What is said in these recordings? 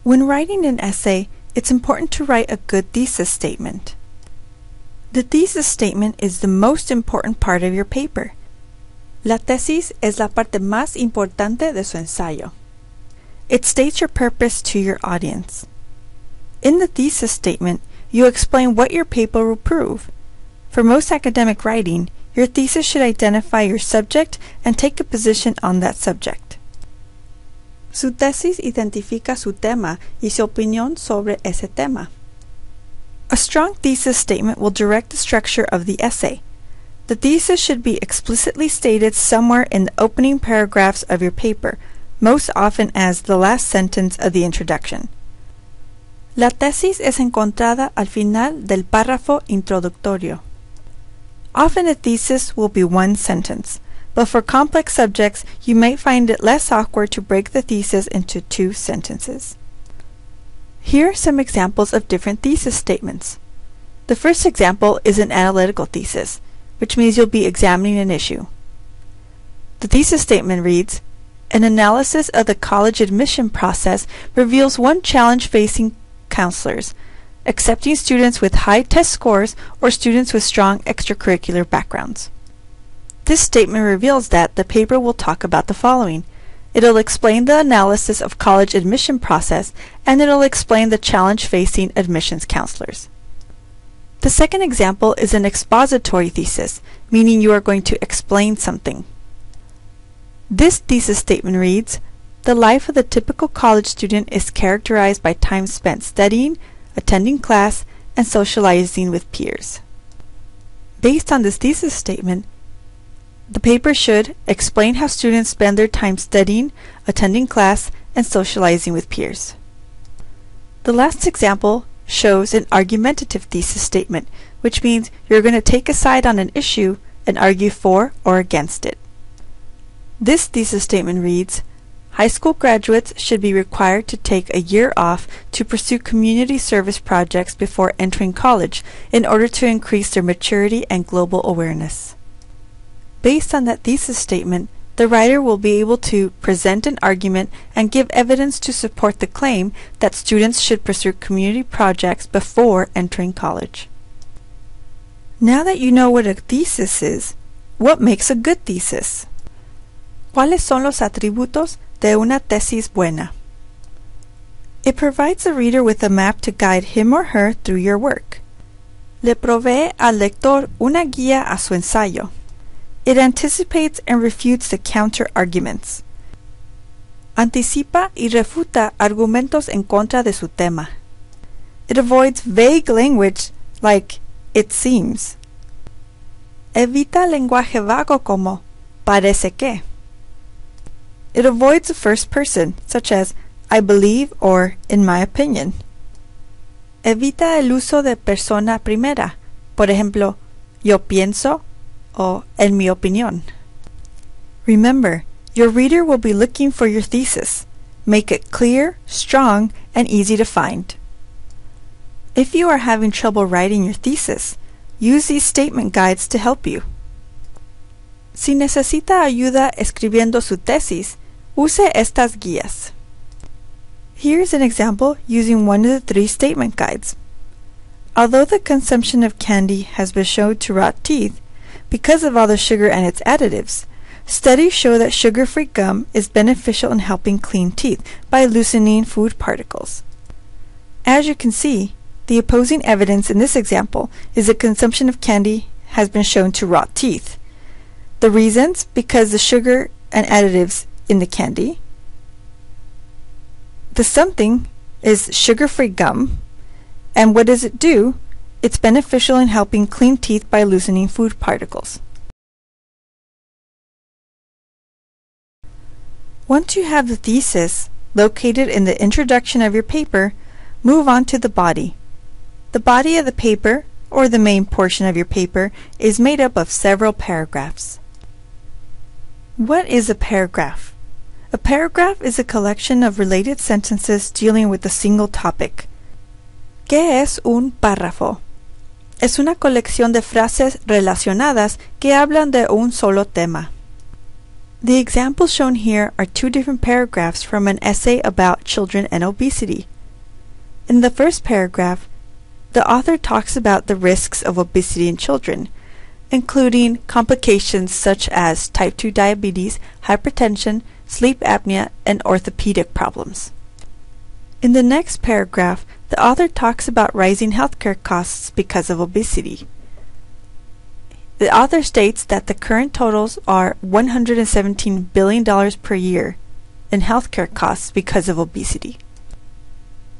When writing an essay, it's important to write a good thesis statement. The thesis statement is the most important part of your paper. La tesis es la parte más importante de su ensayo. It states your purpose to your audience. In the thesis statement, you explain what your paper will prove. For most academic writing, your thesis should identify your subject and take a position on that subject. Su tesis identifica su tema y su opinión sobre ese tema. A strong thesis statement will direct the structure of the essay. The thesis should be explicitly stated somewhere in the opening paragraphs of your paper, most often as the last sentence of the introduction. La tesis es encontrada al final del párrafo introductorio. Often a thesis will be one sentence, but for complex subjects you may find it less awkward to break the thesis into 2 sentences. Here are some examples of different thesis statements. The first example is an analytical thesis, which means you'll be examining an issue. The thesis statement reads, "An analysis of the college admission process reveals one challenge facing counselors: accepting students with high test scores or students with strong extracurricular backgrounds." This statement reveals that the paper will talk about the following. It'll explain the analysis of college admission process, and it'll explain the challenge facing admissions counselors. The second example is an expository thesis, meaning you are going to explain something. This thesis statement reads, "The life of the typical college student is characterized by time spent studying, attending class, and socializing with peers." Based on this thesis statement, the paper should explain how students spend their time studying, attending class, and socializing with peers. The last example shows an argumentative thesis statement, which means you're going to take a side on an issue and argue for or against it. This thesis statement reads, "High school graduates should be required to take a year off to pursue community service projects before entering college in order to increase their maturity and global awareness." Based on that thesis statement, the writer will be able to present an argument and give evidence to support the claim that students should pursue community projects before entering college. Now that you know what a thesis is, what makes a good thesis? ¿Cuáles son los atributos de una tesis buena? It provides the reader with a map to guide him or her through your work. Le provee al lector una guía a su ensayo. It anticipates and refutes the counter-arguments. Anticipa y refuta argumentos en contra de su tema. It avoids vague language like "it seems." Evita lenguaje vago como "parece que." It avoids the first person, such as "I believe" or "in my opinion." Evita el uso de persona primera, por ejemplo, "yo pienso" o "en mi opinión." Remember, your reader will be looking for your thesis. Make it clear, strong, and easy to find. If you are having trouble writing your thesis, use these statement guides to help you. Si necesita ayuda escribiendo su tesis, use estas guías. Here's an example using one of the 3 statement guides. Although the consumption of candy has been shown to rot teeth because of all the sugar and its additives, studies show that sugar-free gum is beneficial in helping clean teeth by loosening food particles. As you can see, the opposing evidence in this example is that consumption of candy has been shown to rot teeth. The reasons: because the sugar and additives in the candy. The something is sugar-free gum, and what does it do? It's beneficial in helping clean teeth by loosening food particles. Once you have the thesis located in the introduction of your paper, move on to the body. The body of the paper, or the main portion of your paper, is made up of several paragraphs. What is a paragraph? A paragraph is a collection of related sentences dealing with a single topic. ¿Qué es un párrafo? Es una colección de frases relacionadas que hablan de un solo tema. The examples shown here are 2 different paragraphs from an essay about children and obesity. In the first paragraph, the author talks about the risks of obesity in children, including complications such as type 2 diabetes, hypertension, sleep apnea, and orthopedic problems. In the next paragraph, the author talks about rising healthcare costs because of obesity. The author states that the current totals are $117 billion per year in healthcare costs because of obesity.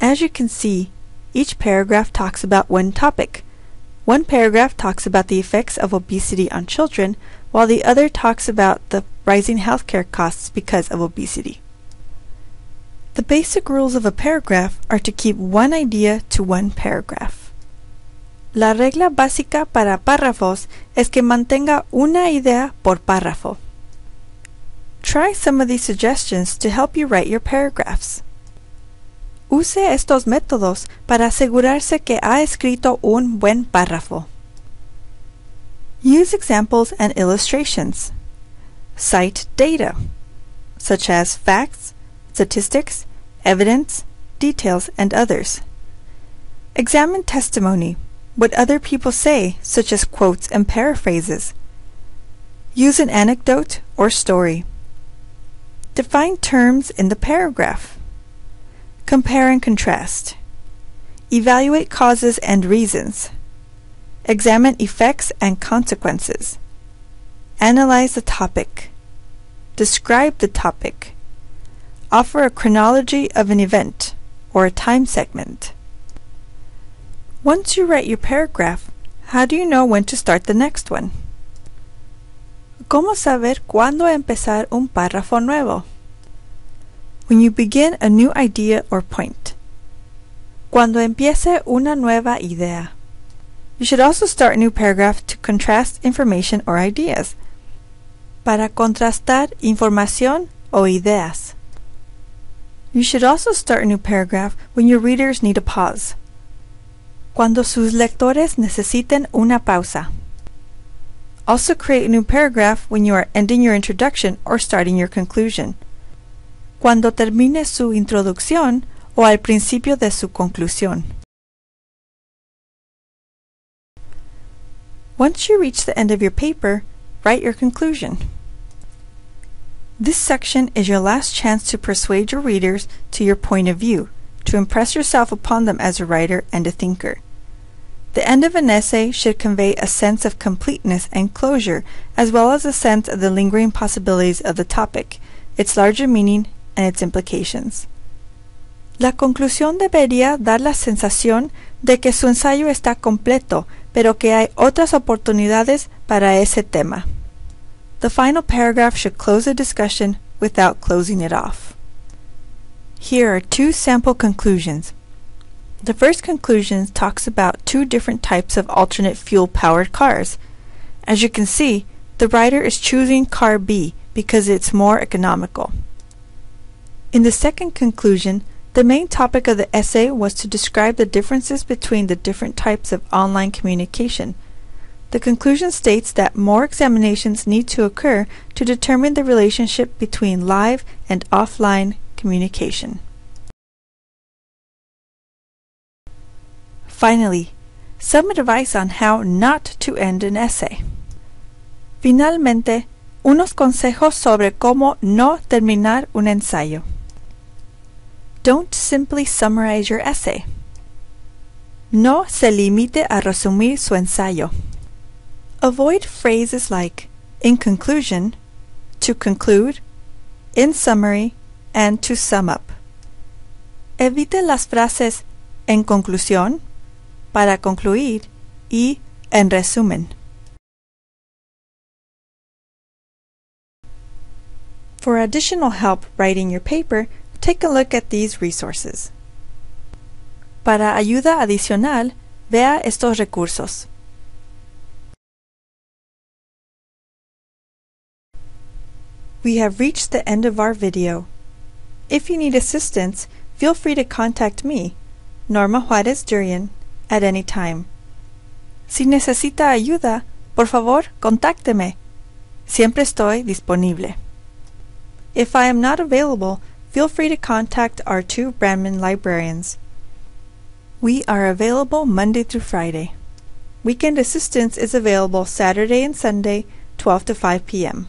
As you can see, each paragraph talks about one topic. One paragraph talks about the effects of obesity on children, while the other talks about the rising healthcare costs because of obesity. The basic rules of a paragraph are to keep one idea to one paragraph. La regla básica para párrafos es que mantenga una idea por párrafo. Try some of these suggestions to help you write your paragraphs. Use estos métodos para asegurarse que ha escrito un buen párrafo. Use examples and illustrations. Cite data, such as facts, statistics, evidence, details, and others. Examine testimony, what other people say, such as quotes and paraphrases. Use an anecdote or story. Define terms in the paragraph. Compare and contrast. Evaluate causes and reasons. Examine effects and consequences. Analyze the topic. Describe the topic. Offer a chronology of an event or a time segment. Once you write your paragraph, how do you know when to start the next one? ¿Cómo saber cuándo empezar un párrafo nuevo? When you begin a new idea or point. Cuando empiece una nueva idea. You should also start a new paragraph to contrast information or ideas. Para contrastar información o ideas. You should also start a new paragraph when your readers need a pause. Cuando sus lectores necesiten una pausa. Also create a new paragraph when you are ending your introduction or starting your conclusion. Cuando termine su introducción o al principio de su conclusión. Once you reach the end of your paper, write your conclusion. This section is your last chance to persuade your readers to your point of view, to impress yourself upon them as a writer and a thinker. The end of an essay should convey a sense of completeness and closure, as well as a sense of the lingering possibilities of the topic, its larger meaning, and its implications. La conclusión debería dar la sensación de que su ensayo está completo, pero que hay otras oportunidades para ese tema. The final paragraph should close the discussion without closing it off. Here are two sample conclusions. The first conclusion talks about two different types of alternate fuel-powered cars. As you can see, the writer is choosing car B because it's more economical. In the second conclusion, the main topic of the essay was to describe the differences between the different types of online communication. The conclusion states that more examinations need to occur to determine the relationship between live and offline communication. Finally, some advice on how not to end an essay. Finalmente, unos consejos sobre cómo no terminar un ensayo. Don't simply summarize your essay. No se limite a resumir su ensayo. Avoid phrases like in conclusion, to conclude, in summary, and to sum up. Evite las frases en conclusión, para concluir, y en resumen. For additional help writing your paper, take a look at these resources. Para ayuda adicional, vea estos recursos. We have reached the end of our video. If you need assistance, feel free to contact me, Norma Juárez Durian, at any time. Si necesita ayuda, por favor, contácteme. Siempre estoy disponible. If I am not available, feel free to contact our two Brandman librarians. We are available Monday through Friday. Weekend assistance is available Saturday and Sunday, 12 to 5 p.m.